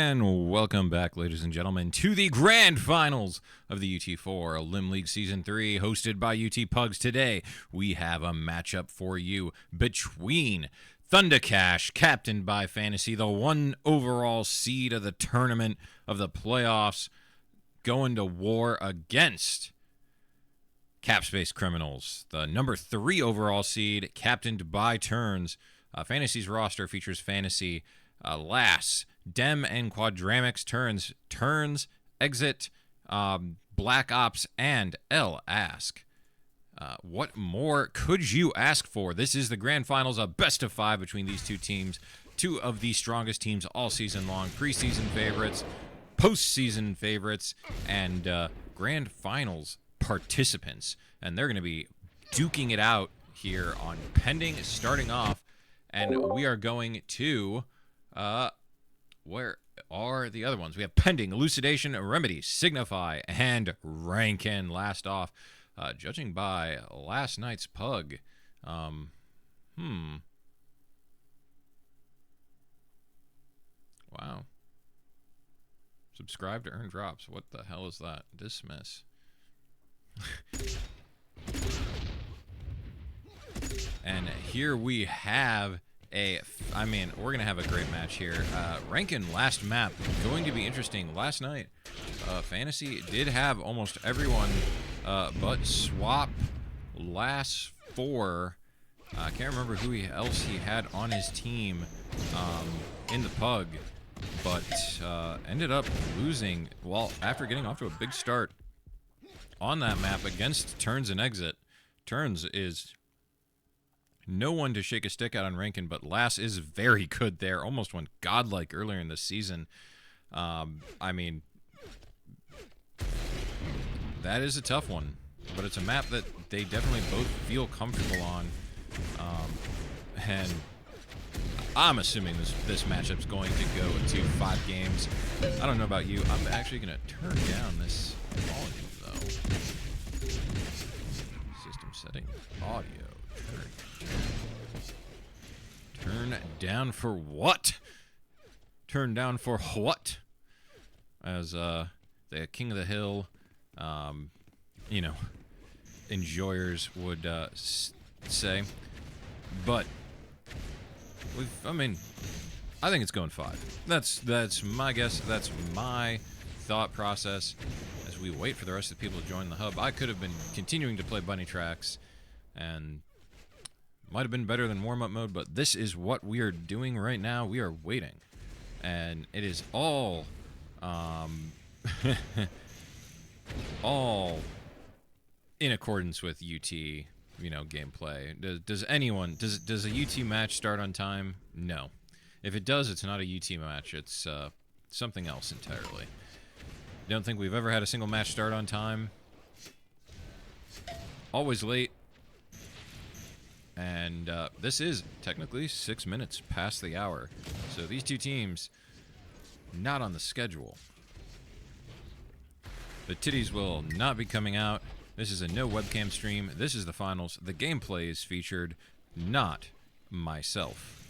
And welcome back, ladies and gentlemen, to the grand finals of the UT4 Elim League Season 3, hosted by UTPugs. Today, we have a matchup for you between Phantaci, captained by Phantaci, the one overall seed of the tournament of the playoffs, going to war against Capspace Criminals, the number 3 overall seed, captained by Turnzz. Phantaci's roster features Phantaci, Lass, Dem and Quadramix, Turnzz, Exit, Black Ops, and L Ask. What more could you ask for? This is the grand finals, a best of 5 between these two teams. Two of the strongest teams all season long. Preseason favorites, postseason favorites, and grand finals participants. And they're going to be duking it out here on Pending starting off. And we are going to... where are the other ones? We have Pending, Elucidation, Remedy, Signify, and Rankin. Last off, judging by last night's pug. Wow. Subscribe to earn drops. What the hell is that? Dismiss. And here we have we're going to have a great match here. Rankin, last map, going to be interesting. Last night, Phantaci did have almost everyone but Swap, Lass 4. I can't remember who else he had on his team in the Pug, but ended up losing, well, after getting off to a big start on that map against Turnzz and Exit. Turnzz is no one to shake a stick at on Rankin, but Lass is very good there. Almost went godlike earlier in the season. I mean, that is a tough one, but it's a map that they definitely both feel comfortable on. And I'm assuming this matchup's going to go to 5 games. I don't know about you. I'm actually going to turn down this volume, though. System setting, audio. Turn down for what? Turn down for what? As the King of the Hill, enjoyers would say. But I think it's going 5. That's my guess. That's my thought process. As we wait for the rest of the people to join the hub, I could have been continuing to play bunny tracks, and might have been better than warm-up mode, but this is what we are doing right now. We are waiting. And it is all all in accordance with UT, gameplay. Does a UT match start on time? No. If it does, it's not a UT match. It's something else entirely. Don't think we've ever had a single match start on time. Always late. And this is technically 6 minutes past the hour. So these two teams, not on the schedule. The titties will not be coming out. This is a no webcam stream. This is the finals. The gameplay is featured, not myself.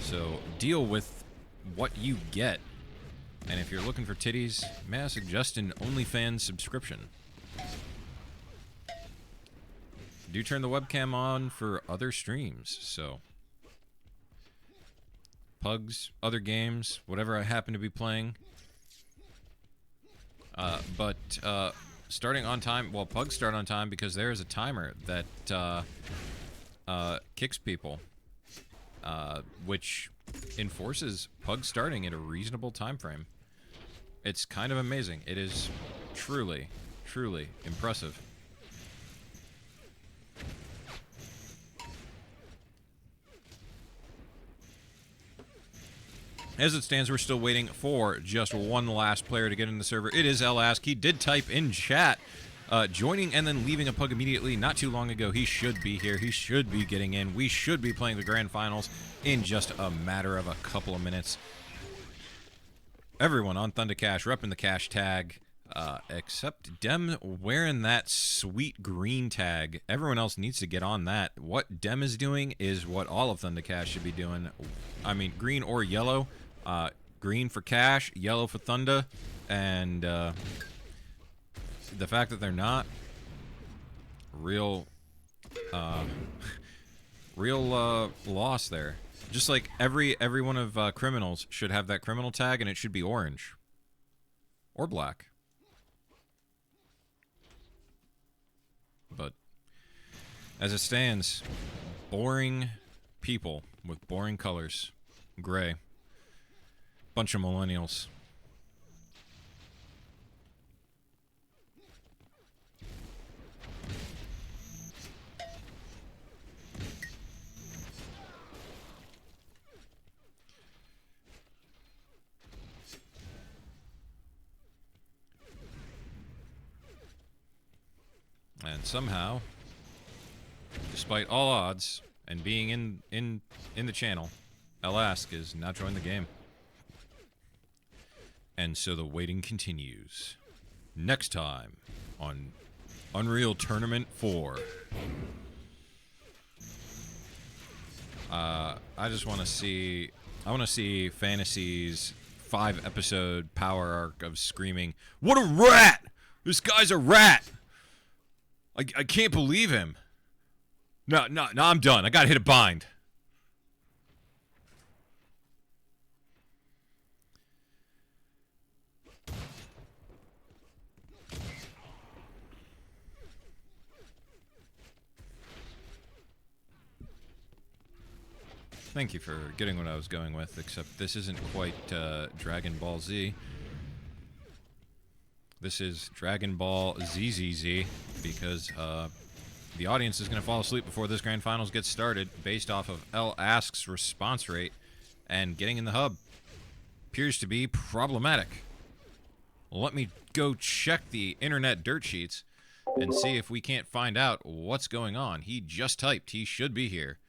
So deal with what you get. And if you're looking for titties, may I suggest an OnlyFans subscription? Do turn the webcam on for other streams, so Pugs, other games, whatever I happen to be playing. But starting on time, well, Pugs start on time because there is a timer that kicks people, which enforces Pugs starting at a reasonable time frame. It's kind of amazing. It is truly, truly impressive. As it stands, we're still waiting for just one last player to get in the server. It is L Ask. He did type in chat, joining and then leaving a pug immediately not too long ago. He should be here. He should be getting in. We should be playing the grand finals in just a matter of a couple of minutes. Everyone on Phantaci repping the cash tag, except Dem wearing that sweet green tag. Everyone else needs to get on that. What Dem is doing is what all of Phantaci should be doing. I mean, green or yellow. Green for cash, yellow for thunder, and the fact that they're not real loss there. Just like every one of criminals should have that criminal tag, and it should be orange or black. But as it stands, boring people with boring colors, gray, bunch of millennials. And somehow, despite all odds, and being in the channel, Alask is not joined the game. And so the waiting continues. Next time on Unreal Tournament 4. I just want to see... I want to see Phantaci's 5-episode power arc of screaming, "What a rat! This guy's a rat! I can't believe him. No, I'm done. I gotta hit a bind." Thank you for getting what I was going with, except this isn't quite Dragon Ball Z. This is Dragon Ball ZZZ, because the audience is going to fall asleep before this Grand Finals gets started, based off of Alask's response rate, and getting in the hub appears to be problematic. Let me go check the internet dirt sheets and see if we can't find out what's going on. He just typed. He should be here.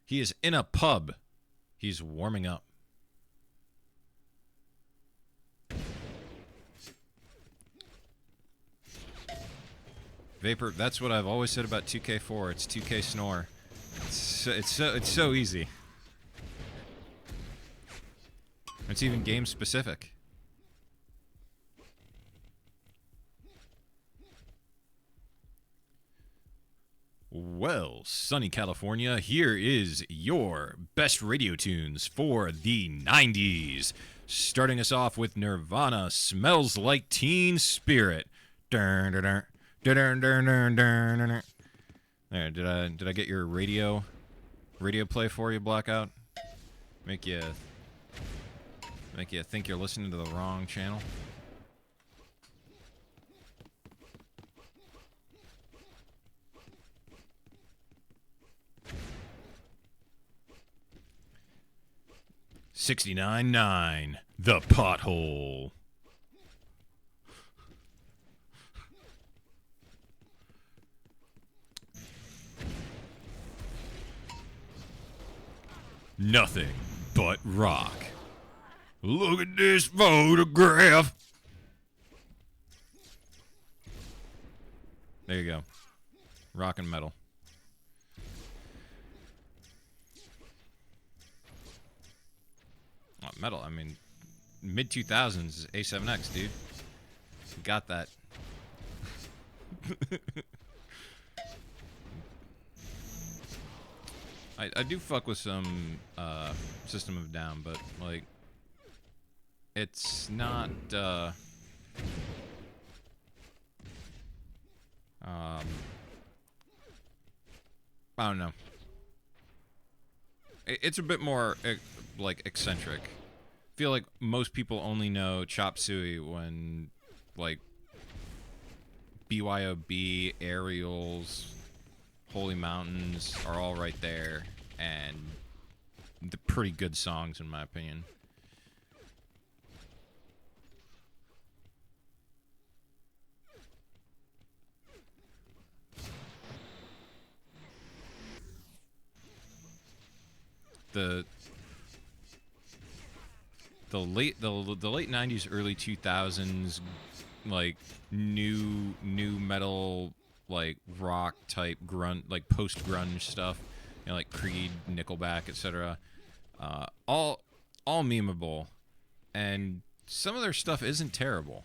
He is in a pub. He's warming up. Vapor, that's what I've always said about 2K4. It's 2K snore. It's so easy. It's even game specific. Well, sunny California, here is your best radio tunes for the 90s. Starting us off with Nirvana, Smells Like Teen Spirit. There, did I get your radio play for you, Blackout? Make you think you're listening to the wrong channel? $69.9, The Pothole. Nothing but rock. Look at this photograph. There you go. Rock and metal. Oh, metal, I mean, mid-2000s is A7X, dude. Got that. I do fuck with some System of a Down, but like it's not I don't know. It's a bit more like eccentric. I feel like most people only know Chop Suey when like BYOB, Aerials, Holy Mountains are all right there, and they're pretty good songs in my opinion. The late 90s, early 2000s, like new metal, like rock type grunt, like post grunge stuff, you know, like Creed, Nickelback, etc. All memeable, and some of their stuff isn't terrible.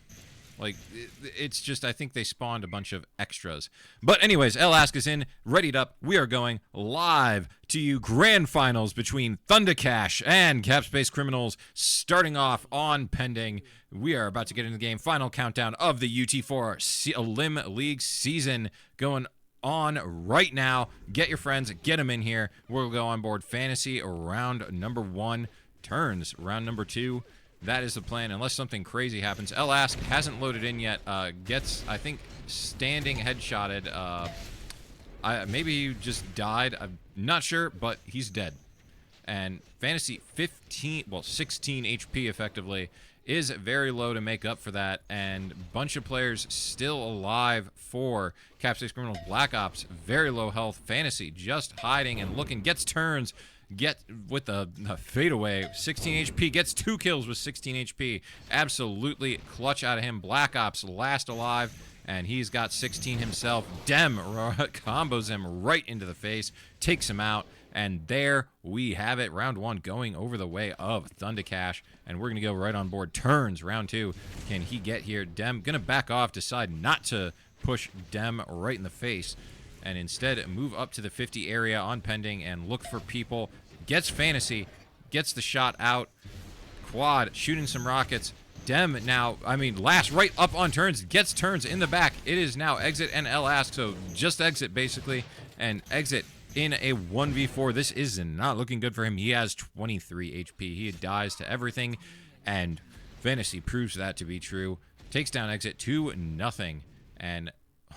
Like, it's just, I think they spawned a bunch of extras. But anyways, Elask is in, readied up. We are going live to you grand finals between Thundercash and Capspace Criminals, starting off on Pending. We are about to get into the game. Final countdown of the UT4 Elim League season going on right now. Get your friends, get them in here. We'll go on board Phantaci round number 1, Turnzz round number 2. That is the plan, unless something crazy happens. Elask hasn't loaded in yet. Gets, I think, standing headshotted. Maybe he just died. I'm not sure, but he's dead. And Phantaci 16 HP effectively is very low to make up for that. And bunch of players still alive for Capspace Criminals Black Ops. Very low health. Phantaci just hiding and looking. Gets Turnzz. Get with the fadeaway, 16 HP, gets 2 kills with 16 HP. Absolutely clutch out of him. Black Ops last alive, and he's got 16 himself. Dem combos him right into the face, takes him out, and there we have it. Round 1 going over the way of Thundercash, and we're going to go right on board Turnzz. Round 2, can he get here? Dem going to back off, decide not to push Dem right in the face, and instead move up to the 50 area on Pending and look for people. Gets Phantaci, gets the shot out. Quad shooting some rockets. Dem now, last right up on Turnzz, gets Turnzz in the back. It is now Exit and Elask, so just Exit basically, and Exit in a 1v4. This is not looking good for him. He has 23 HP. He dies to everything, and Phantaci proves that to be true. Takes down Exit 2-0, and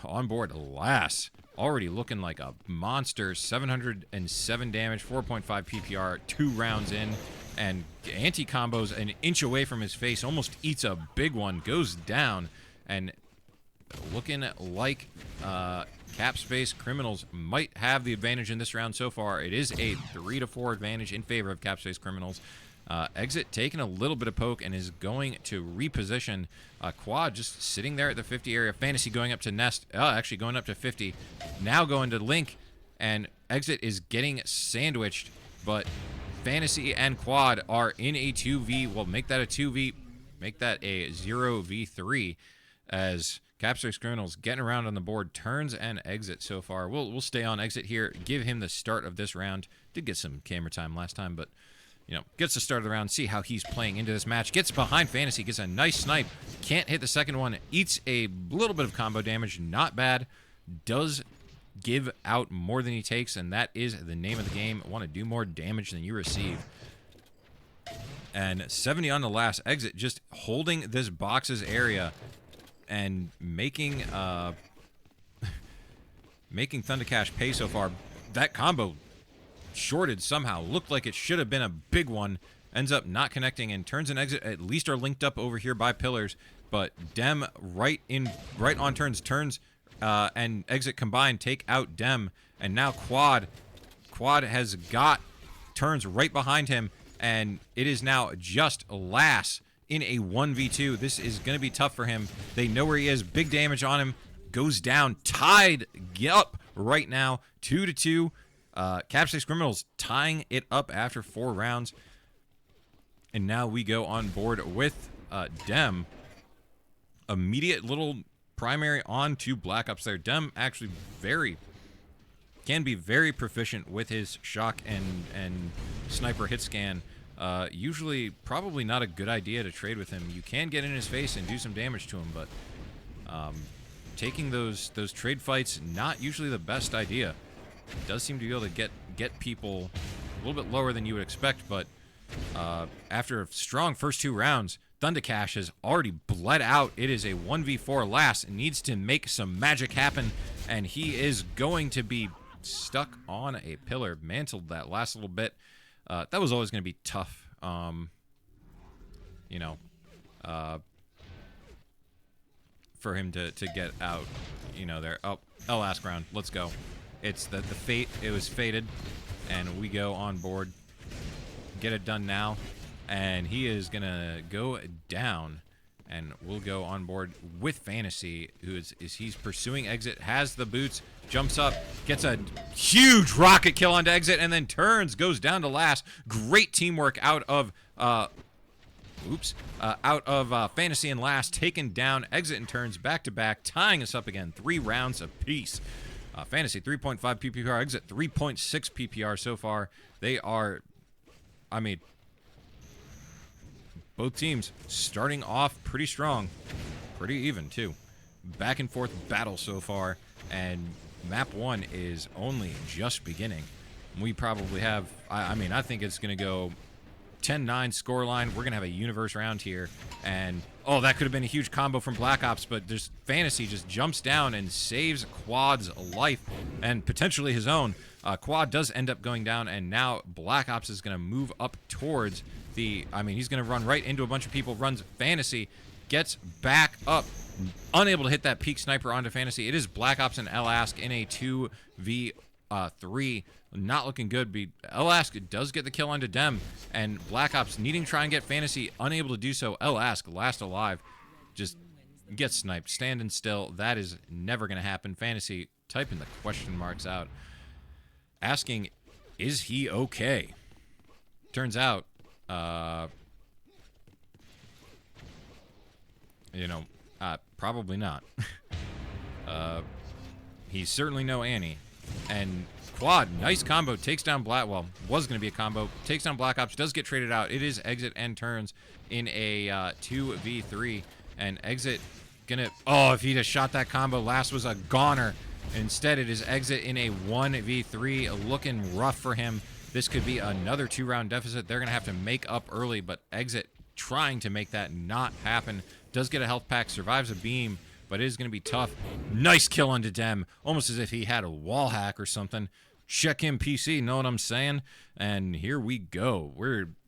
on board last. Already looking like a monster. 707 damage, 4.5 PPR, 2 rounds in, and anti-combos an inch away from his face. Almost eats a big one, goes down, and looking like Capspace Criminals might have the advantage in this round so far. It is a 3-4 advantage in favor of Capspace Criminals. Exit taking a little bit of poke and is going to reposition. Quad just sitting there at the 50 area. Phantaci going up to Nest. Actually going up to 50. Now going to Link. And Exit is getting sandwiched. But Phantaci and Quad are in a 2v. Well, make that a 2v. Make that a 0v3. As Capspace Criminals getting around on the board. Turnzz and Exit so far. We'll stay on Exit here. Give him the start of this round. Did get some camera time last time, but gets the start of the round, see how he's playing into this match. Gets behind Phantaci, gets a nice snipe. Can't hit the second one. Eats a little bit of combo damage. Not bad. Does give out more than he takes, and that is the name of the game. Want to do more damage than you receive. And 70 on the last. Exit just holding this box's area and making making Thundercash pay so far. That combo shorted somehow. Looked like it should have been a big one. Ends up not connecting, and Turnzz and Exit at least are linked up over here by pillars. But Dem right on Turnzz. Turnzz and Exit combined take out Dem, and now Quad has got Turnzz right behind him, and it is now just Lass in a 1v2. This is going to be tough for him. They know where he is. Big damage on him. Goes down. Tied up right now. 2-2. Capspace Criminals tying it up after 4 rounds. And now we go on board with Dem. Immediate little primary on to Black Ops there. Dem actually can be very proficient with his shock and sniper hit scan. Usually probably not a good idea to trade with him. You can get in his face and do some damage to him, but taking those trade fights, not usually the best idea. Does seem to be able to get people a little bit lower than you would expect, but after a strong first 2 rounds, Thundercash has already bled out. It is a 1v4 last. It needs to make some magic happen, and he is going to be stuck on a pillar. Mantled that last little bit. That was always going to be tough. For him to get out, there. Oh, last round. Let's go. It's the fate. It was fated, and we go on board. Get it done now, and he is gonna go down, and we'll go on board with Phantaci, who he's pursuing Exit, has the boots, jumps up, gets a huge rocket kill onto Exit, and then Turnzz, goes down to last. Great teamwork out of oops, out of Phantaci and Last, taken down, Exit and Turnzz back-to-back, tying us up again, 3 rounds apiece. Phantaci, 3.5 PPR, Exit, 3.6 PPR so far. They are, I mean, both teams starting off pretty strong, pretty even, too. Back and forth battle so far, and map 1 is only just beginning. We probably have, I mean, I think it's going to go 10-9 scoreline. We're going to have a universe round here. And, oh, that could have been a huge combo from Black Ops, but there's Phantaci just jumps down and saves Quad's life and potentially his own. Quad does end up going down, and now Black Ops is going to move up towards the, I mean, he's going to run right into a bunch of people, runs Phantaci, gets back up, unable to hit that peak sniper onto Phantaci. It is Black Ops and Elask in a 2v3. Not looking good. Elask does get the kill onto Dem, and Black Ops needing to try and get Phantaci, unable to do so. Elask, last alive, just gets sniped. Standing still. That is never going to happen. Phantaci typing the question marks out, asking, is he okay? Turns out, probably not. He's certainly no Annie. And Quad, nice combo, takes down well, was going to be a combo, takes down Black Ops, does get traded out. It is Exit and Turnzz in a 2v3, and Exit gonna, oh, if he'd have shot that combo, Last was a goner. Instead, it is Exit in a 1v3, looking rough for him. This could be another 2-round deficit. They're going to have to make up early, but Exit trying to make that not happen. Does get a health pack, survives a beam, but it is going to be tough. Nice kill onto Dem, almost as if he had a wall hack or something. Check him, PC, know what I'm saying? And here we go.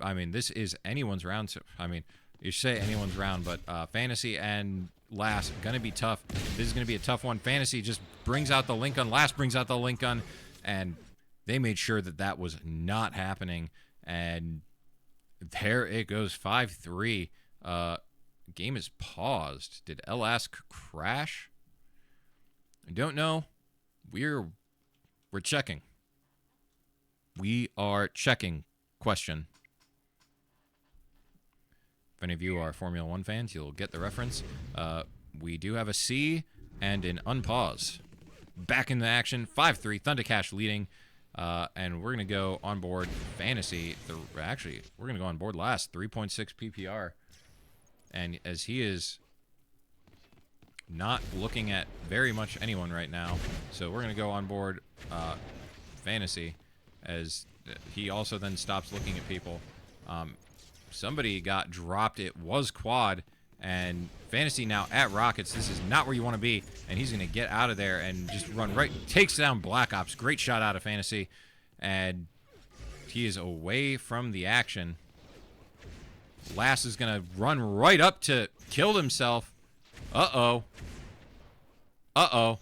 I mean, this is anyone's round. So, I mean, you say anyone's round, but Phantaci and Last going to be tough. This is going to be a tough one. Phantaci just brings out the link gun. Last brings out the link gun, and they made sure that that was not happening. And there it goes, 5-3. Game is paused. Did Elask crash? I don't know. We're checking. We are checking. Question. If any of you are Formula 1 fans, you'll get the reference. We do have a C and an unpause. Back in the action. 5-3. Thundercash leading. And we're going to go on board Phantaci. Actually, we're going to go on board Last. 3.6 PPR. And as he is not looking at very much anyone right now, so we're going to go on board Phantaci, as he also then stops looking at people. Somebody got dropped. It was Quad, and Phantaci now at Rockets. This is not where you want to be, and he's going to get out of there and just run right. Takes down Black Ops. Great shot out of Phantaci, and he is away from the action. Last is going to run right up to kill himself. Uh-oh. Uh-oh.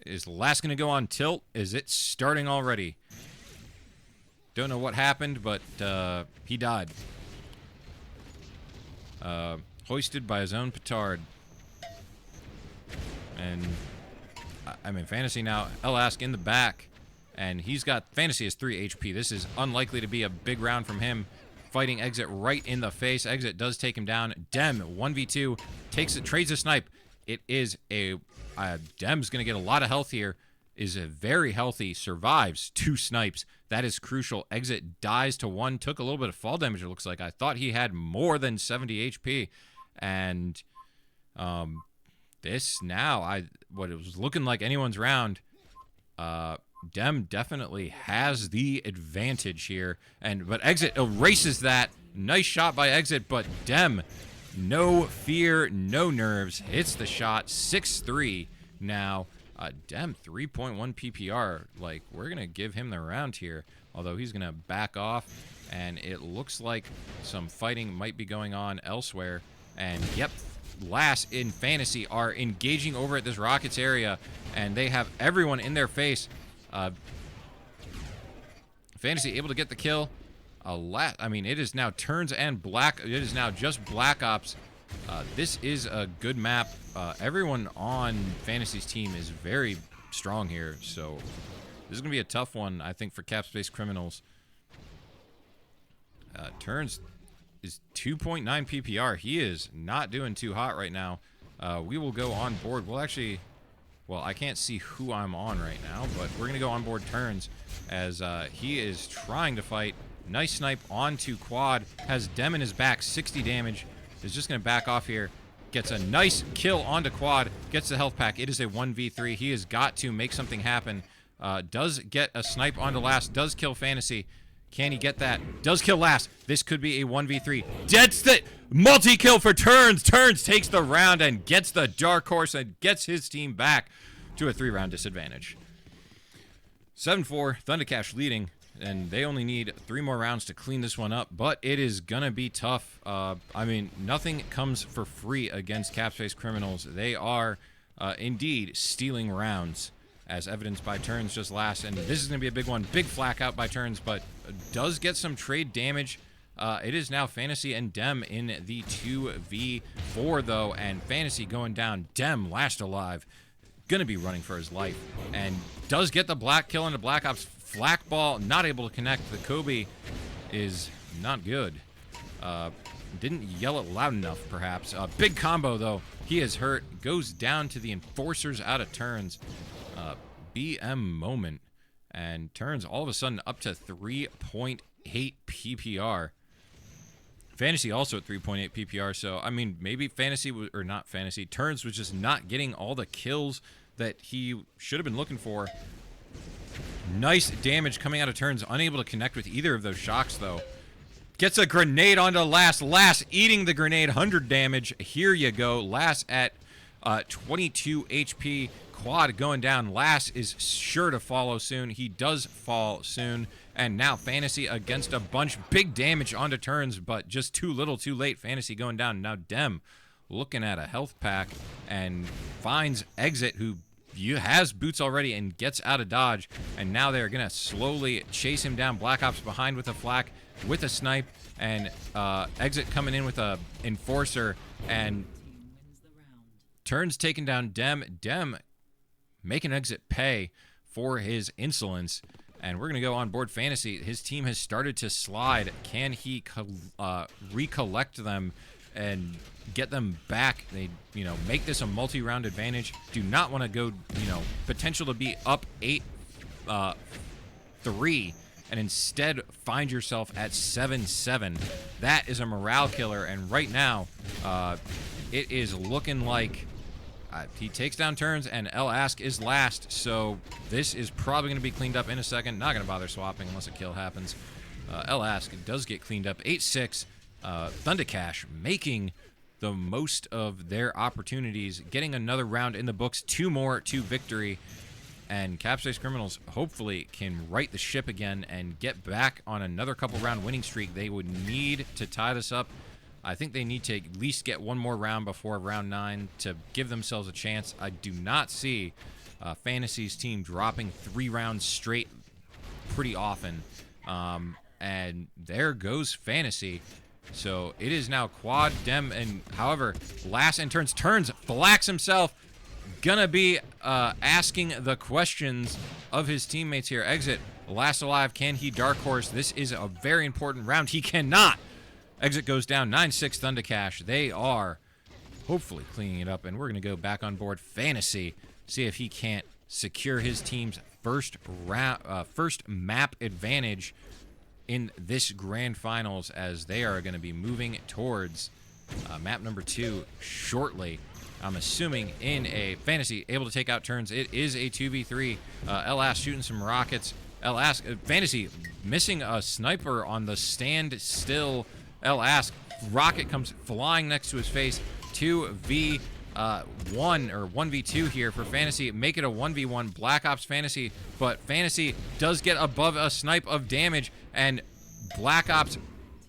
Is Last going to go on tilt? Is it starting already? Don't know what happened, but he died. Hoisted by his own petard. And, I mean, Phantaci now, Elask in the back. And he's got, Phantaci has 3 HP. This is unlikely to be a big round from him. Fighting Exit right in the face. Exit does take him down. Dem, 1v2, takes it, trades a snipe. It is a, Dem's going to get a lot of health here. Is a very healthy, survives 2 snipes. That is crucial. Exit dies to 1, took a little bit of fall damage, it looks like. I thought he had more than 70 HP. And this now, what it was looking like anyone's round, Dem definitely has the advantage here, but Exit erases that. Nice shot by Exit, but Dem, no fear, no nerves, hits the shot. 6-3 now. Dem 3.1 PPR. Like, we're gonna give him the round here, although he's gonna back off, and it looks like some fighting might be going on elsewhere. And yep, Last in Phantaci are engaging over at this Rockets area, and they have everyone in their face. Phantaci able to get the kill. I mean, it is now Turnzz and it is now just Black Ops. This is a good map. Everyone on Phantaci's team is very strong here, so this is going to be a tough one, I think, for Cap Space Criminals. Turnzz is 2.9 PPR. He is not doing too hot right now. We will go on board. We'll actually... Well, I can't see who I'm on right now, but we're going to go on board Turnzz as he is trying to fight. Nice snipe onto Quad. Has Dem in his back. 60 damage. Is just going to back off here. Gets a nice kill onto Quad. Gets the health pack. It is a 1v3. He has got to make something happen. Does get a snipe onto Last. Does kill Phantaci. Can he get that? Does kill Last. This could be a 1v3. Gets the multi-kill for Turnzz. Turnzz takes the round and gets the Dark Horse and gets his team back to a 3-round disadvantage. 7-4, Phantaci leading, and they only need 3 more rounds to clean this one up, but it is gonna be tough. I mean, nothing comes for free against Capspace Criminals. They are indeed stealing rounds, as evidenced by Turnzz just last, and this is going to be a big one. Big flak out by Turnzz, but does get some trade damage. It is now Phantaci and Dem in the 2v4, though, and Phantaci going down. Dem, last alive, going to be running for his life, and does get the black kill into Black Ops. Flak ball, not able to connect. The Kobe is not good. Didn't yell it loud enough, perhaps. Big combo, though. He is hurt. Goes down to the Enforcers out of Turnzz. BM moment. And Turnzz all of a sudden up to 3.8 PPR. Phantaci also at 3.8 PPR. So, I mean, maybe Turnzz was just not getting all the kills that he should have been looking for. Nice damage coming out of Turnzz. Unable to connect with either of those shocks, though. Gets a grenade onto Last. Last eating the grenade. 100 damage. Here you go. Last at 22 HP. Quad going down. Last is sure to follow soon. He does fall soon. And now Phantaci against a bunch. Big damage onto Turnzz, but just too little too late. Phantaci going down. Now Dem looking at a health pack and finds Exit, who has boots already, and gets out of dodge. And now they're going to slowly chase him down. Black Ops behind with a flak, with a snipe, and Exit coming in with a Enforcer. And Turnzz taking down Dem. Dem making Exit pay for his insolence. And we're going to go on board Phantaci. His team has started to slide. Can he recollect them and get them back? They, make this a multi-round advantage. Do not want to go, potential to be up 8-3 and instead find yourself at 7-7. That is a morale killer. And right now, it is looking like he takes down Turnzz, and El Ask is last, so this is probably going to be cleaned up in a second. Not going to bother swapping unless a kill happens. El Ask does get cleaned up. 8-6. Phantaci making the most of their opportunities, getting another round in the books. 2 more to victory, and Capspace Criminals hopefully can right the ship again and get back on another couple round winning streak. They would need to tie this up. I think they need to at least get 1 more round before round 9 to give themselves a chance. I do not see Phantaci's team dropping 3 rounds straight pretty often. And there goes Phantaci. So it is now Quad, Dem, and however, Last and Turnzz flaks himself. Gonna be asking the questions of his teammates here. Exit, last alive. Can he Dark Horse? This is a very important round. He cannot. Exit goes down. 9-6 Phantaci. They are hopefully cleaning it up, and we're going to go back on board Phantaci, see if he can't secure his team's first map advantage in this grand finals, as they are going to be moving towards map number 2 shortly. I'm assuming in a Phantaci able to take out Turnzz. It is a 2v3. El Ask shooting some rockets. El Ask, Phantaci missing a sniper on the stand still. El Ask, rocket comes flying next to his face. 2v1 or 1v2 here for Phantaci. Make it a 1v1 Black Ops Phantaci, but Phantaci does get above a snipe of damage, and Black Ops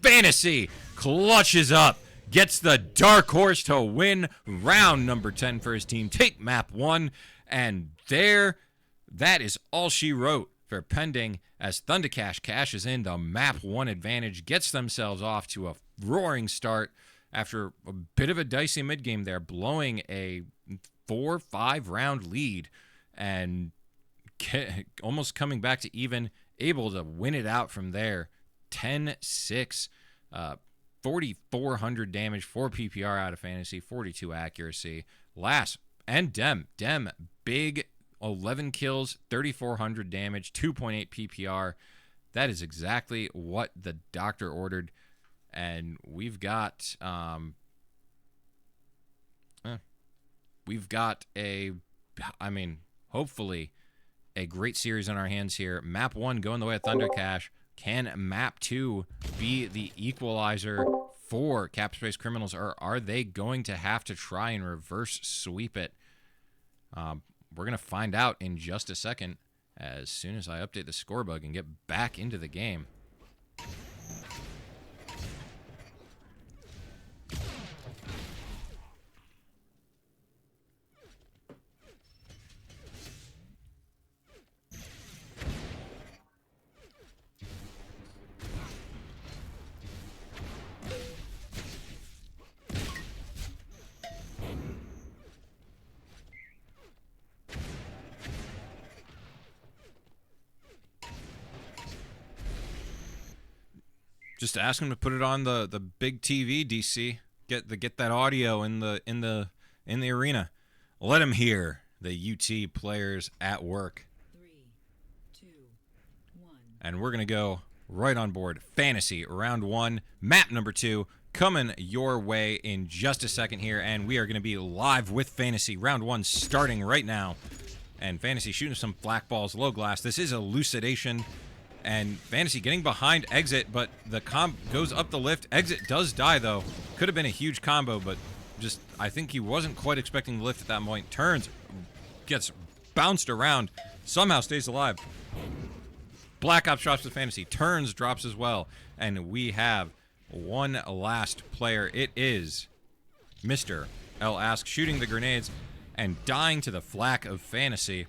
Phantaci clutches up, gets the Dark Horse to win round number 10 for his team. Take map 1, and that is all she wrote for Pending, as Phantaci cashes in the map 1 advantage, gets themselves off to a roaring start after a bit of a dicey mid-game there, blowing a 4-5 round lead and almost coming back to even, able to win it out from there. 10-6. 4,400 damage, 4 PPR out of Phantaci, 42 accuracy. Last, and Dem, big 11 kills, 3,400 damage, 2.8 PPR. That is exactly what the doctor ordered. And we've got hopefully a great series on our hands here. Map 1 going the way of Thundercash. Can Map 2 be the equalizer for Cap Space Criminals, or are they going to have to try and reverse sweep it? We're going to find out in just a second as soon as I update the score bug and get back into the game. Just ask him to put it on the big TV, DC. Get that audio in the arena. Let him hear the UT players at work. 3, 2, 1. And we're gonna go right on board. Phantaci round 1, map number 2, coming your way in just a second here, and we are gonna be live with Phantaci round 1 starting right now. And Phantaci shooting some flak balls, low glass. This is elucidation. And Phantaci getting behind Exit, but the comp goes up the lift. Exit does die, though. Could have been a huge combo, but just, I think he wasn't quite expecting the lift at that point. Turnzz gets bounced around, somehow stays alive. Black Ops drops to Phantaci. Turnzz drops as well. And we have one last player. It is Mr. L-Ask shooting the grenades and dying to the flak of Phantaci.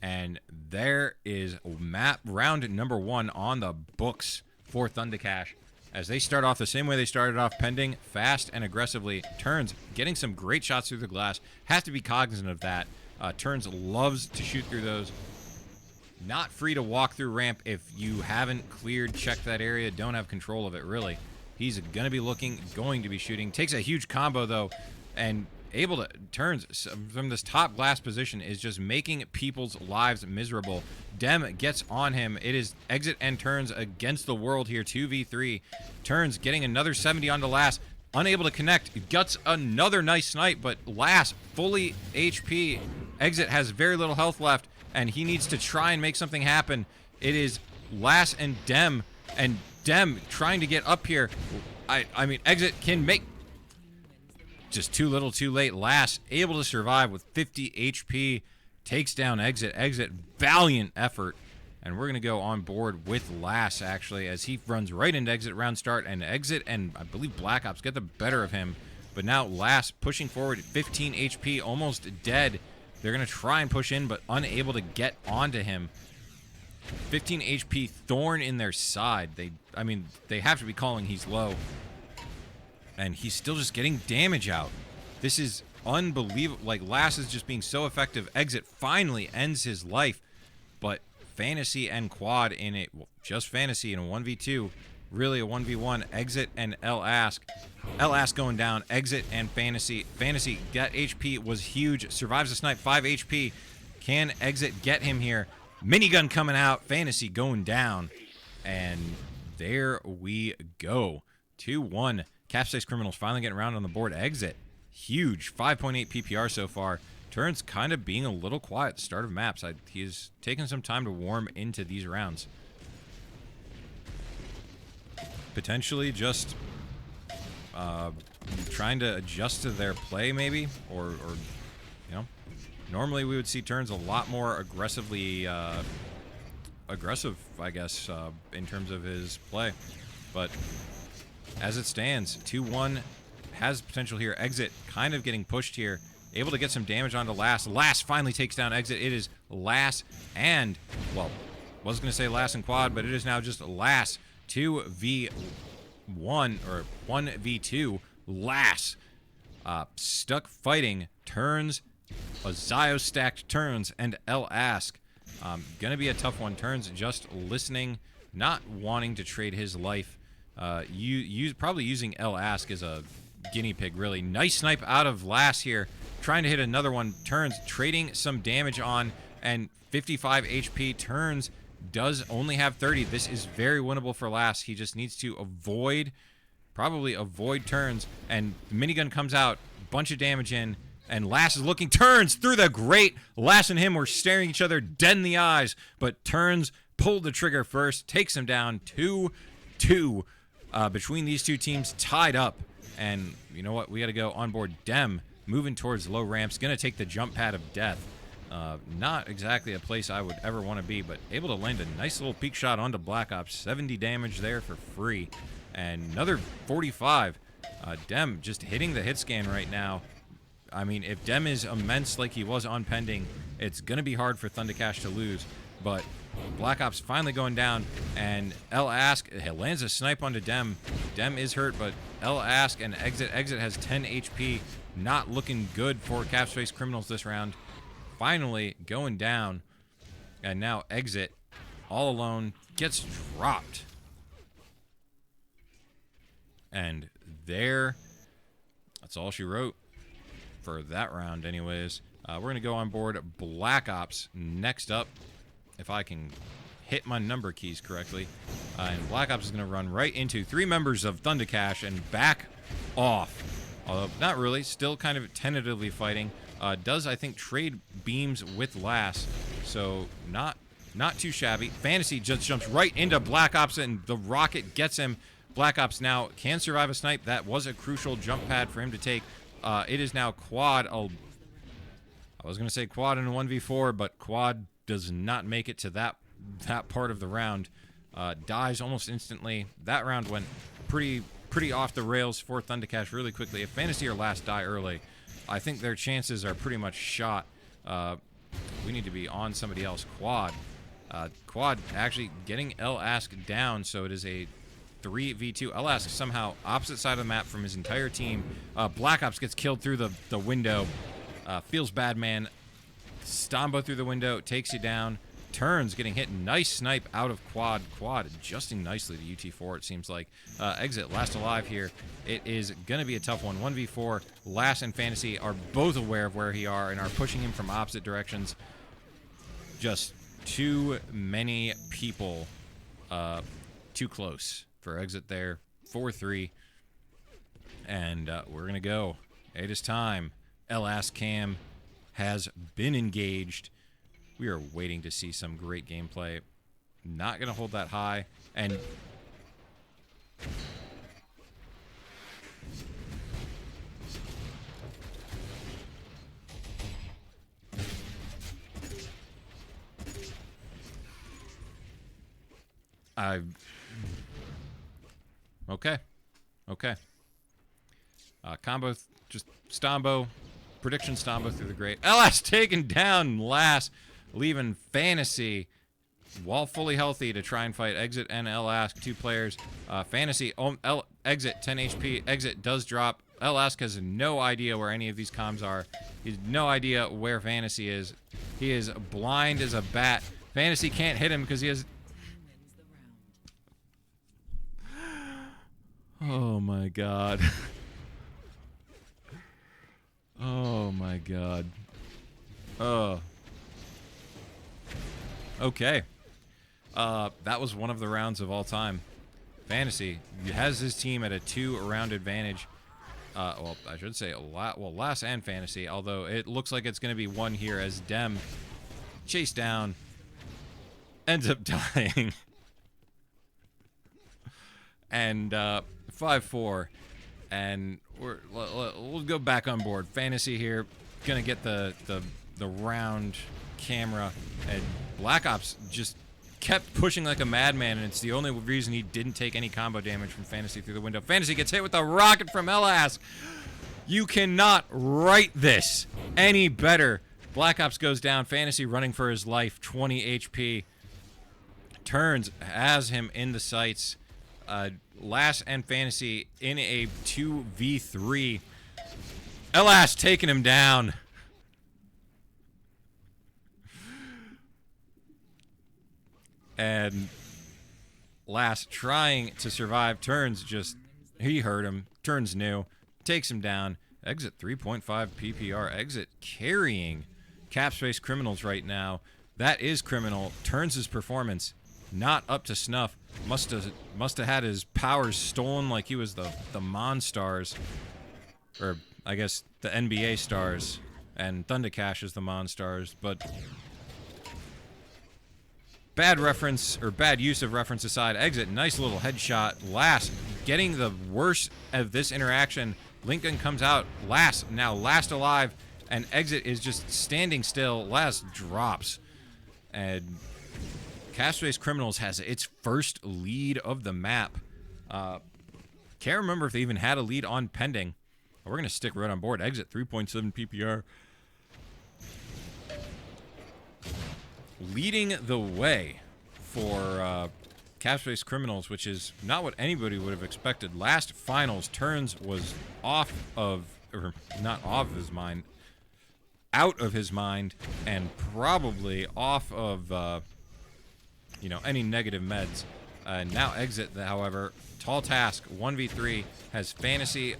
And there is map round number 1 on the books for Thundercash as they start off the same way they started off, pending fast and aggressively. Turnzz getting some great shots through the glass. Have to be cognizant of that. Turnzz loves to shoot through those. Not free to walk through ramp if you haven't cleared, checked that area, don't have control of it, really. He's going to be looking, going to be shooting. Takes a huge combo, though, and able to, Turnzz from this top glass position is just making people's lives miserable. Dem gets on him. It is Exit and Turnzz against the world here, 2v3. Turnzz getting another 70 onto Last, unable to connect, guts another nice snipe, but Last fully HP. Exit has very little health left, and he needs to try and make something happen. It is Last and Dem trying to get up here. I mean, Exit can make, just too little too late. Last able to survive with 50 HP, takes down Exit. Exit, valiant effort. And we're going to go on board with Last, actually, as he runs right into Exit round start. And Exit and I believe Black Ops get the better of him. But now Last pushing forward, 15 HP, almost dead. They're going to try and push in, but unable to get onto him. 15 HP, thorn in their side. They have to be calling he's low. And he's still just getting damage out. This is unbelievable. Like, Last is just being so effective. Exit finally ends his life. But Phantaci and Quad in it, well, just Phantaci in a 1v2, really a 1v1. Exit and L-Ask. L-Ask going down. Exit and Phantaci. Phantaci, that HP was huge. Survives the snipe, 5 HP. Can Exit get him here? Minigun coming out. Phantaci going down. And there we go. 2-1. Cap Space Criminals finally getting around on the board. Exit, huge, 5.8 PPR so far. Turnzz kind of being a little quiet at the start of maps. He's taken some time to warm into these rounds. Potentially just trying to adjust to their play, maybe, or you know, normally we would see Turnzz a lot more aggressive, I guess, in terms of his play, but as it stands, 2-1 has potential here. Exit kind of getting pushed here. Able to get some damage onto Last. Last finally takes down Exit. It is Last and, well, was going to say Last and Quad, but it is now just Last. 2v1 or 1v2. Last stuck fighting Turnzz, a Zio stacked Turnzz, and L-Ask. Gonna be a tough one. Turnzz just listening, not wanting to trade his life Probably using L Ask as a guinea pig, really. Nice snipe out of Lass here. Trying to hit another one. Turnzz trading some damage on, and 55 HP. Turnzz does only have 30. This is very winnable for Lass. He just needs to probably avoid Turnzz, and the minigun comes out, bunch of damage in, and Lass is looking. Turnzz through the grate. Lass and him were staring each other dead in the eyes, but Turnzz pulled the trigger first, takes him down 2-2 between these two teams, tied up. And you know what? We got to go on board. Dem moving towards low ramps, gonna take the jump pad of death. Not exactly a place I would ever want to be, but able to land a nice little peek shot onto Black Ops. 70 damage there for free. And another 45. Dem just hitting the hit scan right now. I mean, if Dem is immense like he was on Pending, it's going to be hard for Thundercash to lose. But Black Ops finally going down, and L Ask lands a snipe onto Dem. Dem is hurt, but L Ask and Exit. Exit has 10 HP. Not looking good for Capspace Criminals this round. Finally going down, and now Exit, all alone, gets dropped. And that's all she wrote for that round anyways. We're going to go on board Black Ops next up, if I can hit my number keys correctly. And Black Ops is going to run right into 3 members of Thundercash and back off. Although, not really, still kind of tentatively fighting. Does, I think, trade beams with Lass, so not too shabby. Phantaci just jumps right into Black Ops, and the rocket gets him. Black Ops now can survive a snipe. That was a crucial jump pad for him to take. It is now quad. I was going to say quad in a 1v4, but quad does not make it to that part of the round. Dies almost instantly. That round went pretty off the rails for Thundercash really quickly. If Phantaci or Lass die early, I think their chances are pretty much shot. We need to be on somebody else. Quad. Quad actually getting L Ask down, so it is a 3v2. L Ask somehow opposite side of the map from his entire team. Black Ops gets killed through the window. Feels bad, man. Stombo through the window, takes you down. Turnzz getting hit. Nice snipe out of Quad. Quad adjusting nicely to UT4, it seems like. Exit, last alive here. It is going to be a tough one. 1v4. Lass and Phantaci are both aware of where he are and are pushing him from opposite directions. Just too many people. Too close for Exit there. 4-3. And we're going to go. It is time. LS Cam has been engaged. We are waiting to see some great gameplay. Not going to hold that high. And Okay. Combo, just Stombo. Prediction Stombo through the grate. LS taken down last, leaving Phantaci, while fully healthy, to try and fight Exit and LS, 2 players. Phantaci, Exit, 10 HP. Exit does drop. LS has no idea where any of these comms are. He has no idea where Phantaci is. He is blind as a bat. Phantaci can't hit him because he has... Oh my god. Oh my god. Oh. Okay. That was one of the rounds of all time. Phantaci has his team at a 2-round advantage. Well, I should say Lass and Phantaci, although it looks like it's going to be one here as Dem, chased down, ends up dying. And 5-4. And we'll go back on board. Phantaci here, gonna get the round camera, and Black Ops just kept pushing like a madman, and it's the only reason he didn't take any combo damage from Phantaci through the window. Phantaci gets hit with a rocket from LS. You cannot write this any better. Black Ops goes down. Phantaci running for his life, 20 HP. Turnzz has him in the sights. Lass and Phantaci in a 2v3. LS taking him down. And Last trying to survive. Turnzz just, he heard him. Turnzz knew. Takes him down. Exit 3.5 PPR. Exit carrying Capspace Criminals right now. That is criminal. Turnz's performance not up to snuff. Must have had his powers stolen like he was the Monstars. Or I guess the NBA stars. And Thundercash is the Monstars. But bad reference, or bad use of reference aside, Exit, nice little headshot. Last, getting the worst of this interaction. Lincoln comes out last alive, and Exit is just standing still. Last drops. And Capspace Criminals has its first lead of the map. Can't remember if they even had a lead on pending. We're going to stick right on board. Exit 3.7 PPR. Leading the way for Capspace Criminals, which is not what anybody would have expected. Last finals, Turnzz was off of, or not off of his mind, out of his mind, and probably off of, any negative meds. Now Exit, however, tall task, 1v3, has Phantaci,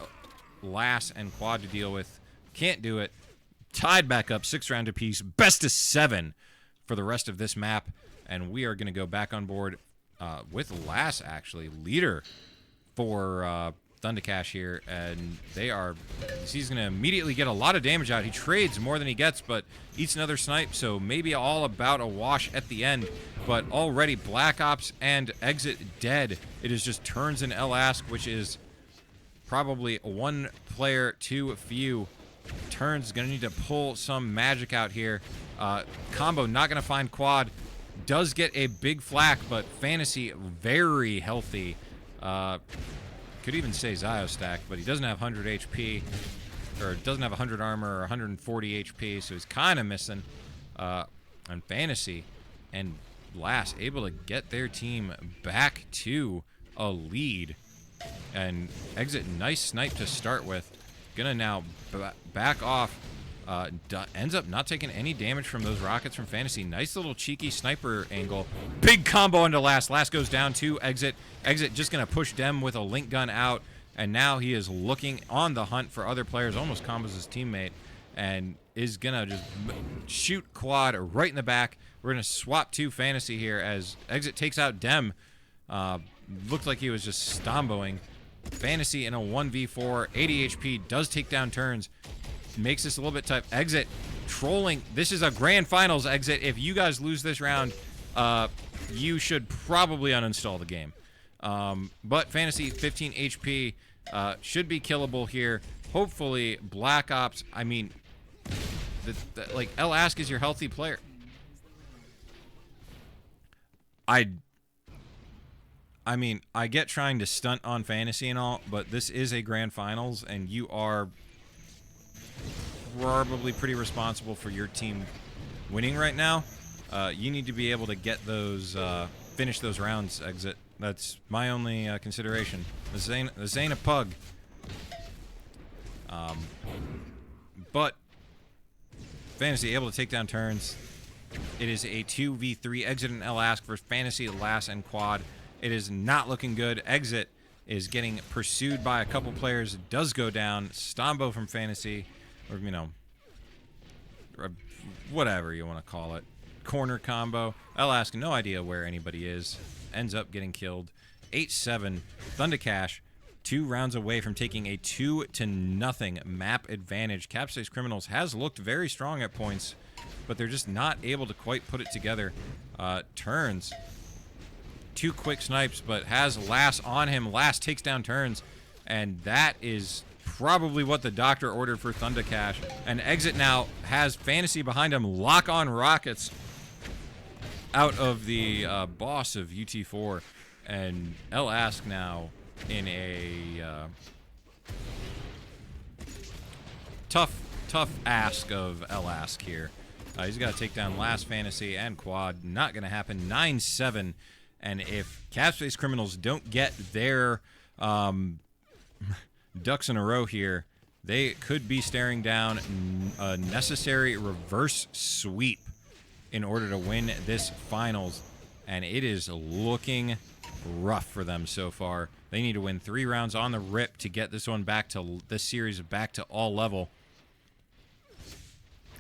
Lass, and Quad to deal with. Can't do it. Tied back up, 6-round apiece, best of 7 for the rest of this map, and we are going to go back on board with Lass, actually, leader for Thundercash here, and he's going to immediately get a lot of damage out. He trades more than he gets, but eats another snipe, so maybe all about a wash at the end, but already Black Ops and Exit dead. It is just Turnzz and Elask, which is probably one player too few. Turnzz is going to need to pull some magic out here. Combo not going to find Quad. Does get a big flak, but Phantaci very healthy. Could even say Ziostack, but he doesn't have 100 HP, or doesn't have 100 armor or 140 HP, so he's kind of missing. And Phantaci and Lass able to get their team back to a lead. And Exit, nice snipe to start with. Gonna now back off. Ends up not taking any damage from those rockets from Phantaci. Nice little cheeky sniper angle. Big combo into Last. Last goes down to Exit. Exit just going to push Dem with a link gun out. And now he is looking on the hunt for other players. Almost combos his teammate. And is going to just shoot Quad right in the back. We're going to swap to Phantaci here as Exit takes out Dem. Looked like he was just stomboing. Phantaci in a 1v4. 80 HP. Does take down Turnzz. Makes this a little bit tough. Exit trolling. This is a grand finals, Exit. If you guys lose this round, you should probably uninstall the game. But Phantaci, 15 HP, should be killable here. Hopefully, Black Ops. I mean, like Elask is your healthy player. I mean, I get trying to stunt on Phantaci and all, but this is a grand finals, and you are probably pretty responsible for your team winning right now. You need to be able to get those, finish those rounds, Exit. That's my only consideration. This ain't a pug. But Phantaci able to take down Turnzz. It is a 2v3 Exit and Elask for Phantaci, Lass, and Quad. It is not looking good. Exit is getting pursued by a couple players. It does go down. Stombo from Phantaci. Or, whatever you want to call it. Corner combo. Elask, no idea where anybody is. Ends up getting killed. 8-7. Thundercash, 2 rounds away from taking a 2-0 map advantage. Capspace Criminals has looked very strong at points, but they're just not able to quite put it together. Turnzz, 2 quick snipes, but has Lass on him. Lass takes down Turnzz, and that is probably what the doctor ordered for Thundercash. And Exit now has Phantaci behind him. Lock on rockets out of the boss of UT4. And Elask now in a tough ask of Elask here. He's got to take down Last, Phantaci, and Quad. Not going to happen. 9-7. And if Capspace Criminals don't get their ducks in a row here, they could be staring down a necessary reverse sweep in order to win this finals. And it is looking rough for them so far. They need to win 3 rounds on the rip to get this one back to this series back to all level.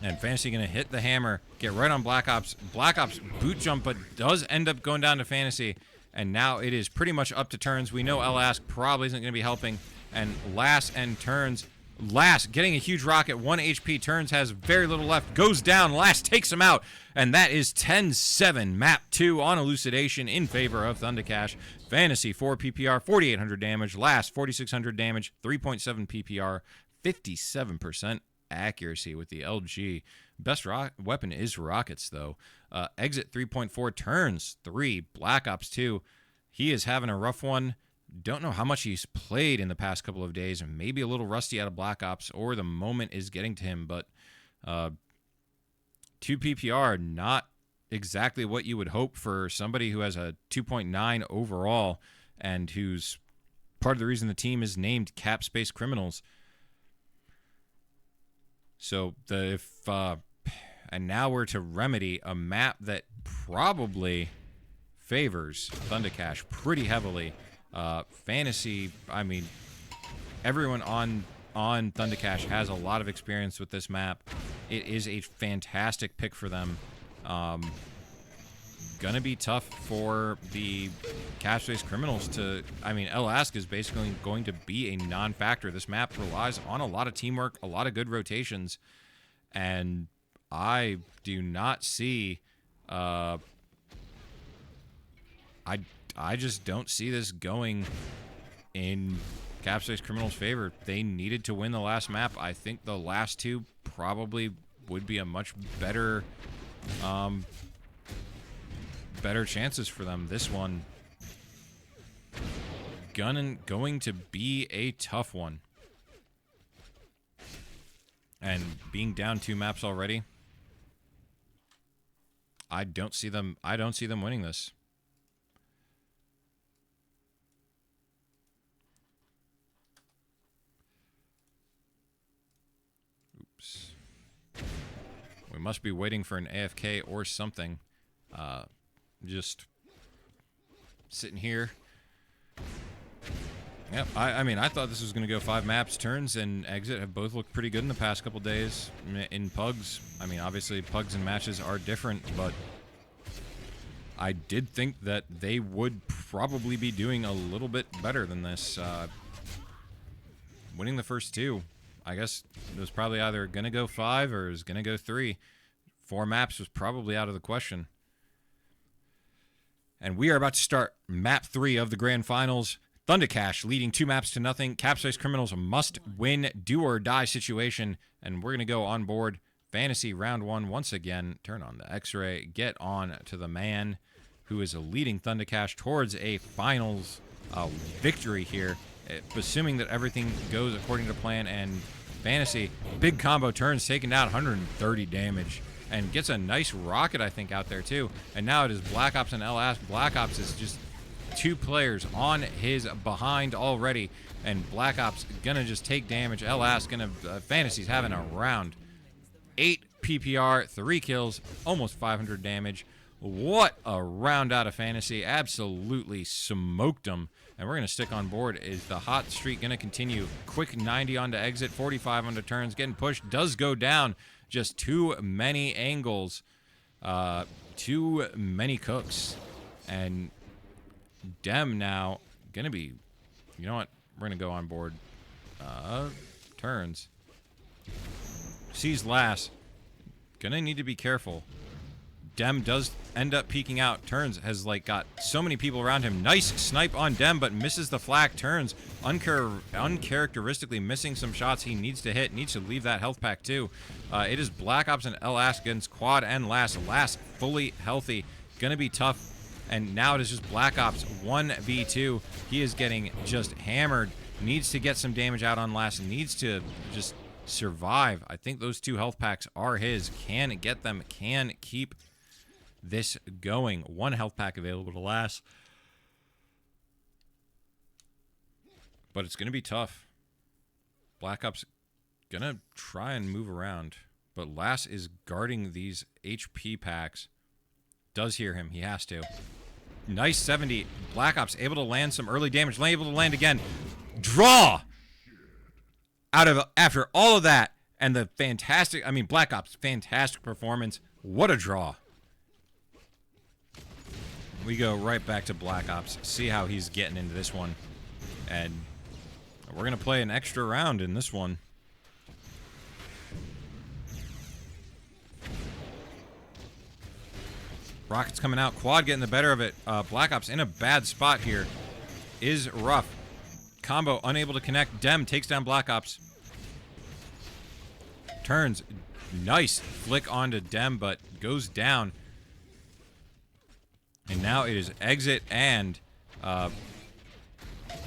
And Phantaci going to hit the hammer, get right on Black Ops. Black Ops boot jump, but does end up going down to Phantaci. And now it is pretty much up to Turnzz. We know Elask probably isn't going to be helping. And Lass and Turnzz. Lass getting a huge rocket, 1 HP. Turnzz has very little left, goes down. Lass takes him out. And that is 10-7. Map 2 on Elucidation in favor of Thundercash. Phantaci, 4 PPR, 4,800 damage. Lass, 4,600 damage, 3.7 PPR, 57% accuracy with the LG. Best weapon is rockets, though. Exit 3.4, Turnzz 3, Black Ops 2. He is having a rough one. Don't know how much he's played in the past couple of days. Maybe a little rusty out of Black Ops, or the moment is getting to him. But 2 PPR, not exactly what you would hope for somebody who has a 2.9 overall and who's part of the reason the team is named Cap Space Criminals. So and now we're to Remedy, a map that probably favors Thundercash pretty heavily. Phantaci, I mean, everyone on Thundercash has a lot of experience with this map. It is a fantastic pick for them. Gonna be tough for the Cap Space Criminals to... I mean, Elask is basically going to be a non-factor. This map relies on a lot of teamwork, a lot of good rotations, and I do not see... I just don't see this going in Cap Space Criminals' favor. They needed to win the last map. I think the last 2 probably would be a much better... better chances for them. This one going to be a tough one. And being down 2 maps already, I don't see them winning this. Oops. We must be waiting for an AFK or something. Just sitting here. Yep, I mean, I thought this was going to go 5 maps. Turnzz and Exit have both looked pretty good in the past couple days. In Pugs, I mean, obviously Pugs and matches are different, but I did think that they would probably be doing a little bit better than this. Winning the first 2, I guess it was probably either going to go 5 or it was going to go 3. 4 maps was probably out of the question. And we are about to start map 3 of the grand finals. Thundercash leading 2 maps to nothing. Cap Space Criminals must win, do or die situation. And we're going to go on board. Phantaci round 1 once again. Turn on the X-ray. Get on to the man who is leading Thundercash towards a finals victory here. Assuming that everything goes according to plan. And Phantaci, big combo turns, taking down 130 damage. And gets a nice rocket, I think, out there, too. And now it is Black Ops and Elask. Black Ops is just 2 players on his behind already. And Black Ops gonna just take damage. Elask gonna... Phantaci's having a round. 8 PPR, 3 kills, almost 500 damage. What a round out of Phantaci. Absolutely smoked him. And we're gonna stick on board. Is the hot streak gonna continue? Quick 90 onto Exit, 45 onto Turnzz. Getting pushed, does go down. Just too many angles, too many cooks, and Dem now gonna be, you know what? We're gonna go on board. Turnzz sees Lass, gonna need to be careful. Dem does end up peeking out. Turnzz has like got so many people around him. Nice snipe on Dem, but misses the flak. Turnzz uncharacteristically missing some shots he needs to hit. Needs to leave that health pack too. It is Black Ops and Elask against Quad and Lass. Lass fully healthy. Gonna be tough. And now it is just Black Ops 1v2. He is getting just hammered. Needs to get some damage out on Lass. Needs to just survive. I think those 2 health packs are his. Can get them. Can keep this going. 1 health pack available to Lass. But it's going to be tough. Black Ops going to try and move around. But Lass is guarding these HP packs. Does hear him. He has to. Nice 70. Black Ops able to land some early damage. Able to land again. Draw! After all of that, and the fantastic, I mean, Black Ops, fantastic performance. What a draw. We go right back to Black Ops. See how he's getting into this one. And we're going to play an extra round in this one. Rockets coming out. Quad getting the better of it. Black Ops in a bad spot here. Is rough. Combo unable to connect. Dem takes down Black Ops. Turnzz. Nice flick onto Dem, but goes down. And now it is Exit and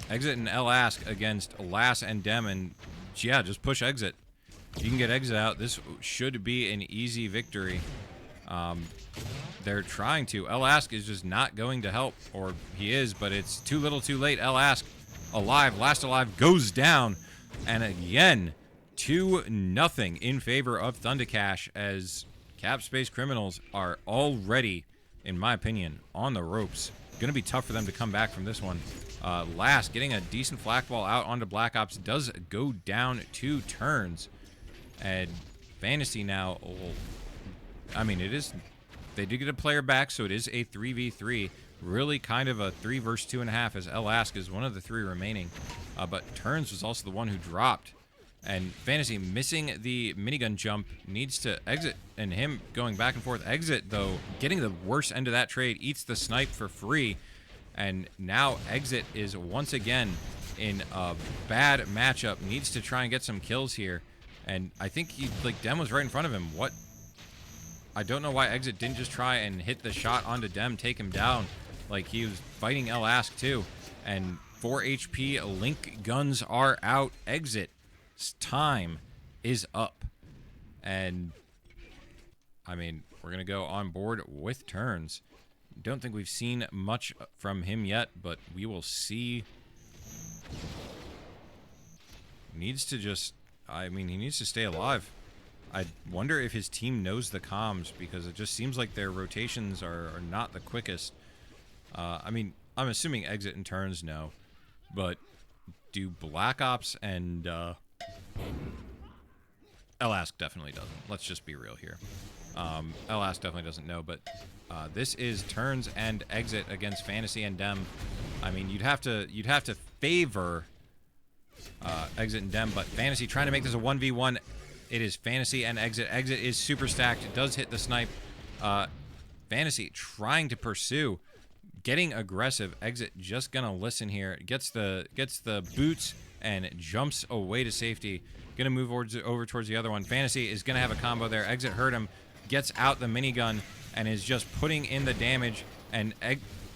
Elask against Lass and Dem. And yeah, just push Exit. You can get Exit out. This should be an easy victory. They're trying to. Elask is just not going to help, or he is, but it's too little too late. Elask alive, last alive, goes down, and again, 2-0 in favor of Thundercash, as Cap Space Criminals are already, in my opinion, on the ropes. Gonna be tough for them to come back from this one. Last, getting a decent flak ball out onto Black Ops, does go down to Turnzz, and Phantaci now, I mean, it is, they did get a player back, so it is a 3v3. Really kind of a 3 versus 2.5, as Elask is one of the 3 remaining. But Turnzz was also the one who dropped. And Phantaci missing the minigun jump, needs to exit, and him going back and forth. Exit, though, getting the worst end of that trade, eats the snipe for free. And now Exit is once again in a bad matchup, needs to try and get some kills here. And I think he, like, Dem was right in front of him. What? I don't know why Exit didn't just try and hit the shot onto Dem, take him down. Like, he was fighting Elask too. And 4 HP, Link guns are out. Exit's time is up. And, I mean, we're going to go on board with Turnzz. Don't think we've seen much from him yet, but we will see. Needs to just, I mean, he needs to stay alive. I wonder if his team knows the comms, because it just seems like their rotations are not the quickest. I mean, I'm assuming Exit and Turnzz know, but do Black Ops and Elask definitely doesn't. Let's just be real here. Elask definitely doesn't know, but this is Turnzz and Exit against Phantaci and Dem. I mean, you'd have to favor Exit and Dem, but Phantaci trying to make this a 1v1. It is Phantaci and Exit. Exit is super stacked. It does hit the snipe. Phantaci trying to pursue, getting aggressive. Exit just gonna listen here. Gets the boots and jumps away to safety. Gonna move over towards the other one. Phantaci is gonna have a combo there. Exit heard him. Gets out the minigun and is just putting in the damage. And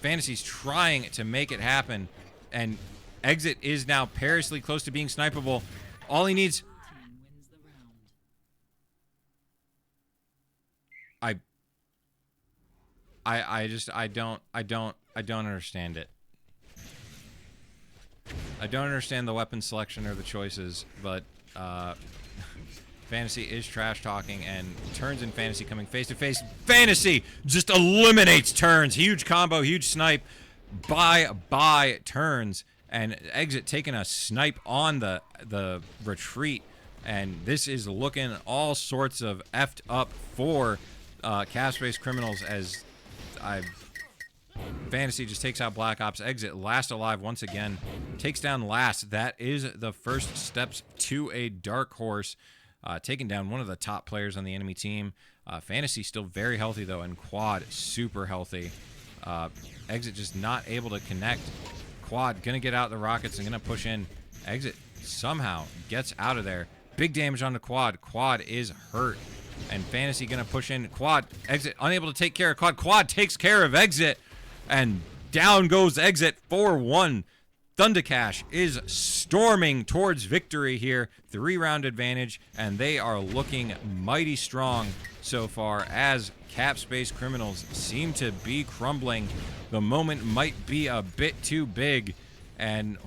Phantaci's trying to make it happen. And Exit is now perilously close to being snipeable. All he needs. I don't understand it. I don't understand the weapon selection or the choices, but Phantaci is trash talking, and Turnzz and Phantaci coming face to face. Phantaci just eliminates Turnzz. Huge combo, huge snipe by Turnzz, and Exit taking a snipe on the retreat, and this is looking all sorts of effed up for Cap Space Criminals, as Phantaci just takes out Black Ops. Exit last alive once again, takes down Last. That is the first steps to a dark horse, taking down one of the top players on the enemy team. Phantaci still very healthy though, and Quad super healthy. Exit just not able to connect. Quad gonna get out the rockets and gonna push in. Exit somehow gets out of there. Big damage on the Quad. Quad is hurt. And Phantaci gonna push in. Quad, Exit unable to take care of Quad. Quad takes care of Exit, and down goes Exit 4-1. Thundercash is storming towards victory here. 3-round advantage, and they are looking mighty strong so far, as Cap Space Criminals seem to be crumbling. The moment might be a bit too big, and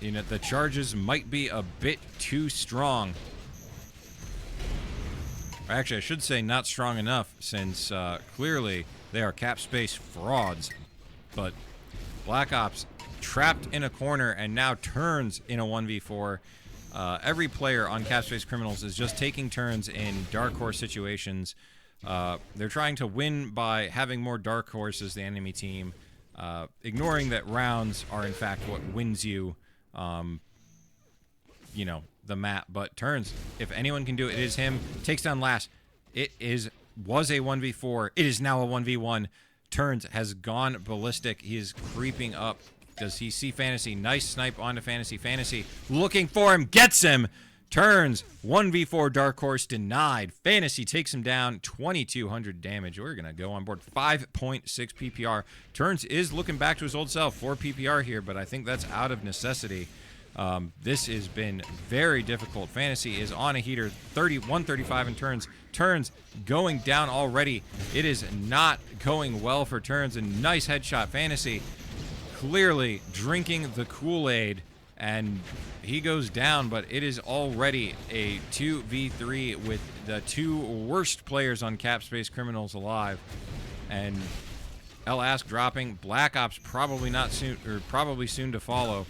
you know, the charges might be a bit too strong. Actually, I should say not strong enough, since clearly They are cap space frauds. But Black Ops trapped in a corner and now Turnzz in a 1v4. Every player on cap space criminals is just taking turns in dark horse situations. They're trying to win by having more dark horses, the enemy team, ignoring that rounds are in fact what wins you, you know, the map. But Turnzz, if anyone can do it, it is him. Takes down Last. Was a 1v4. It is now a 1v1. Turnzz has gone ballistic. He is creeping up. Does he see Phantaci? Nice snipe onto Phantaci. Phantaci looking for him. Gets him. Turnzz 1v4 Dark Horse denied. Phantaci takes him down. 2,200 damage. We're going to go on board. 5.6 PPR. Turnzz is looking back to his old self. 4 PPR here, but I think that's out of necessity. This has been very difficult. Phantaci is on a heater. 135 in Turnzz. Turnzz going down already. It is not going well for Turnzz. A nice headshot. Phantaci clearly drinking the Kool-Aid, and he goes down, but it is already a 2v3 with the 2 worst players on cap space criminals alive. And Elask dropping. Black Ops probably not soon, or probably soon to follow,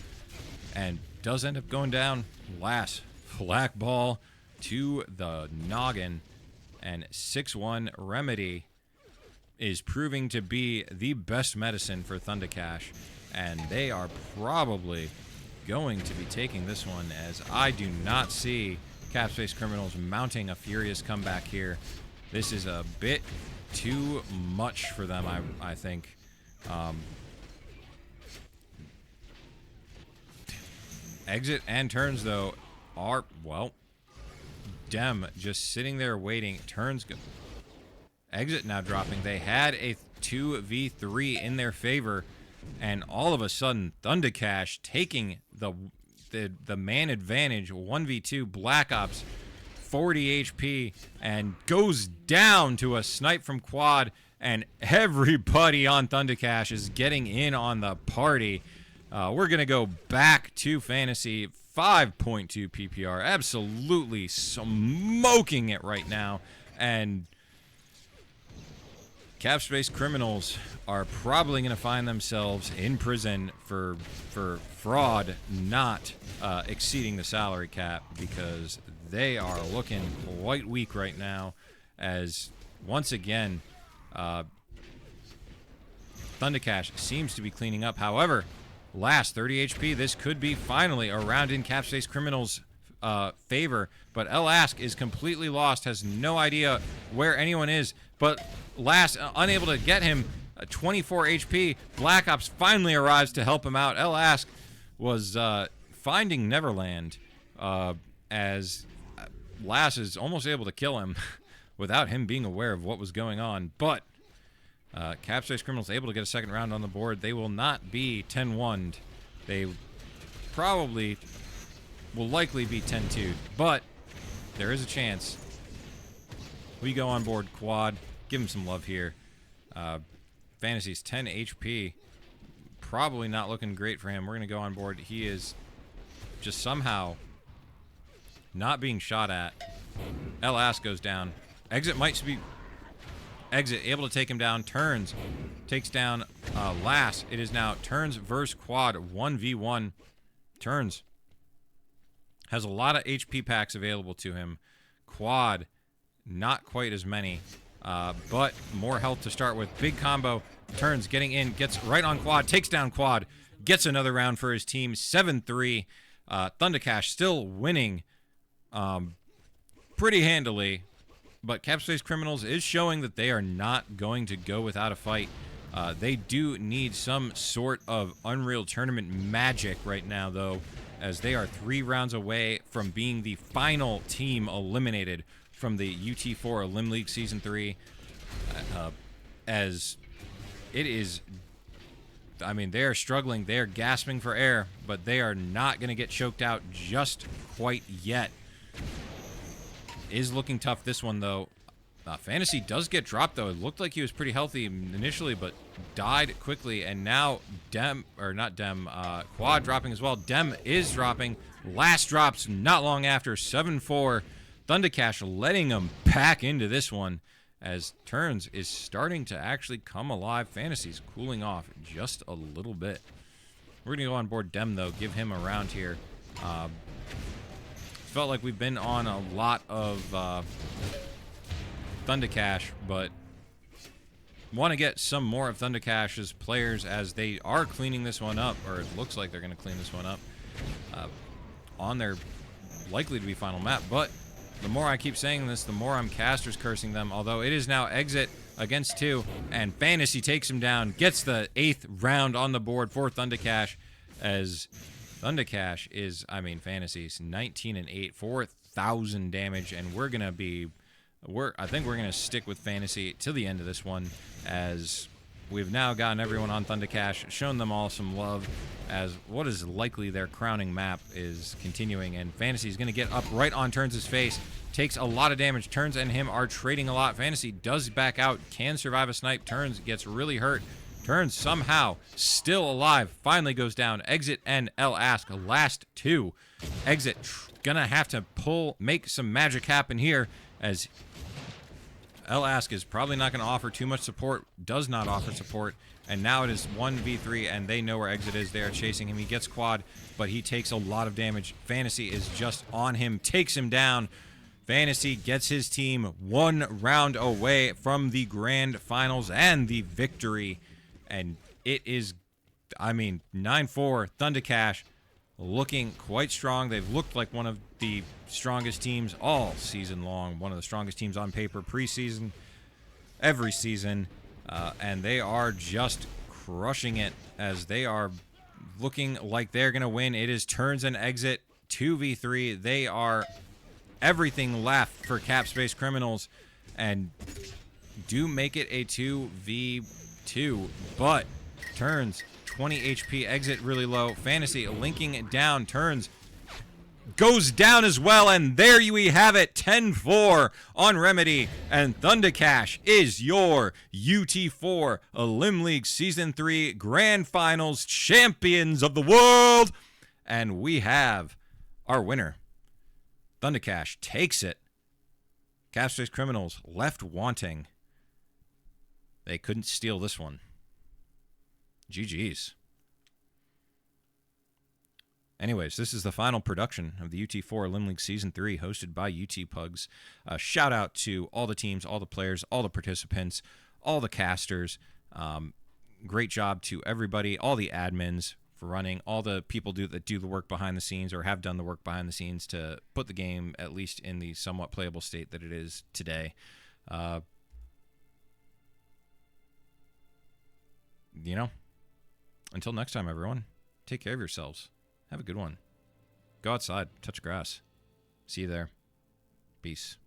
and does end up going down. Last black ball to the noggin, and 6-1 Remedy is proving to be the best medicine for Thundercash, and they are probably going to be taking this one, as I do not see cap space criminals mounting a furious comeback here. This is a bit too much for them, I think. Exit and Turnzz, though, are, well, Dem just sitting there waiting. Turnzz, Exit now dropping. They had a 2v3 in their favor, and all of a sudden, Thundercash taking the man advantage. 1v2 Black Ops, 40 HP, and goes down to a snipe from quad, and everybody on Thundercash is getting in on the party. We're going to go back to Phantaci. 5.2 PPR. Absolutely smoking it right now. And cap space criminals are probably going to find themselves in prison for fraud not exceeding the salary cap, because they are looking quite weak right now, as once again Thundercash seems to be cleaning up. However, Last 30 HP. This could be finally a round in cap space criminals' favor, but Elask is completely lost, has no idea where anyone is. But Last unable to get him. 24 HP. Black Ops finally arrives to help him out. Elask was finding Neverland, as Last is almost able to kill him without him being aware of what was going on. But cap space criminals able to get a second round on the board. They will not be 10-1'd. They probably will likely be 10-2'd, but there is a chance. We go on board quad. Give him some love here. Phantaci's 10 HP. Probably not looking great for him. We're going to go on board. He is just somehow not being shot at. Elask goes down. Exit might be... Exit able to take him down. Turnzz takes down Last. It is now Turnzz versus quad 1v1. Turnzz has a lot of HP packs available to him. Quad, not quite as many, but more health to start with. Big combo. Turnzz getting in, gets right on quad, takes down quad, gets another round for his team. 7-3. Thundercash still winning pretty handily. But cap space criminals is showing that they are not going to go without a fight. They do need some sort of Unreal Tournament magic right now, though, as they are 3 rounds away from being the final team eliminated from the UT4 Elim League Season 3. As it is, I mean, they are struggling. They are gasping for air, but they are not going to get choked out just quite yet. Is looking tough, this one, though. Phantaci does get dropped, though. It looked like he was pretty healthy initially, but died quickly. And now Quad dropping as well. Dem is dropping. Last drops not long after. 7-4. Thundercash letting him pack into this one. as Turnzz is starting to actually come alive. Phantaci's cooling off just a little bit. We're going to go on board Dem, though, give him a round here. Felt like we've been on a lot of Thundercash, but want to get some more of Thundercash's players as they are cleaning this one up, or it looks like they're going to clean this one up on their likely to be final map. But the more I keep saying this, the more I'm casters cursing them, although it is now exit against 2, and Phantaci takes him down, gets the 8th round on the board for Thundercash, as Thundercash is, I mean, Phantaci's 19 and 8, 4,000 damage, and we're gonna be, I think we're gonna stick with Phantaci to the end of this one, as we've now gotten everyone on Thundercash, shown them all some love, as what is likely their crowning map is continuing, and Phantaci's gonna get up right on Turnz's face, takes a lot of damage. Turnzz and him are trading a lot. Phantaci does back out, can survive a snipe. Turnzz gets really hurt. Turnzz somehow still alive, finally goes down. Exit and El Ask, last 2. Exit gonna have to make some magic happen here, as El Ask is probably not gonna offer too much support, does not offer support, and now it is 1v3, and they know where Exit is. They are chasing him. He gets quad, but he takes a lot of damage. Phantaci is just on him, takes him down. Phantaci gets his team 1 round away from the grand finals and the victory. And it is, I mean, 9-4, Thundercash looking quite strong. They've looked like one of the strongest teams all season long, one of the strongest teams on paper preseason, every season. And they are just crushing it, as they are looking like they're going to win. It is Turnzz and Exit 2v3. They are everything left for Cap Space Criminals, and do make it a 2v2, but Turnzz 20 HP, Exit really low. Phantaci linking down. Turnzz goes down as well, and there we have it, 10-4 on Remedy, and Thundercash is your UT4 Elim League Season 3 Grand Finals champions of the world, and we have our winner. Thundercash takes it. Capspace Criminals left wanting. They couldn't steal this one. GG's. Anyways, this is the final production of the UT4 Elim League Season 3, hosted by UTPugs. Shout out to all the teams, all the players, all the participants, all the casters. Great job to everybody, all the admins for running, all the people that do the work behind the scenes, or have done the work behind the scenes to put the game at least in the somewhat playable state that it is today. You know, until next time, everyone, take care of yourselves. Have a good one. Go outside, touch grass. See you there. Peace.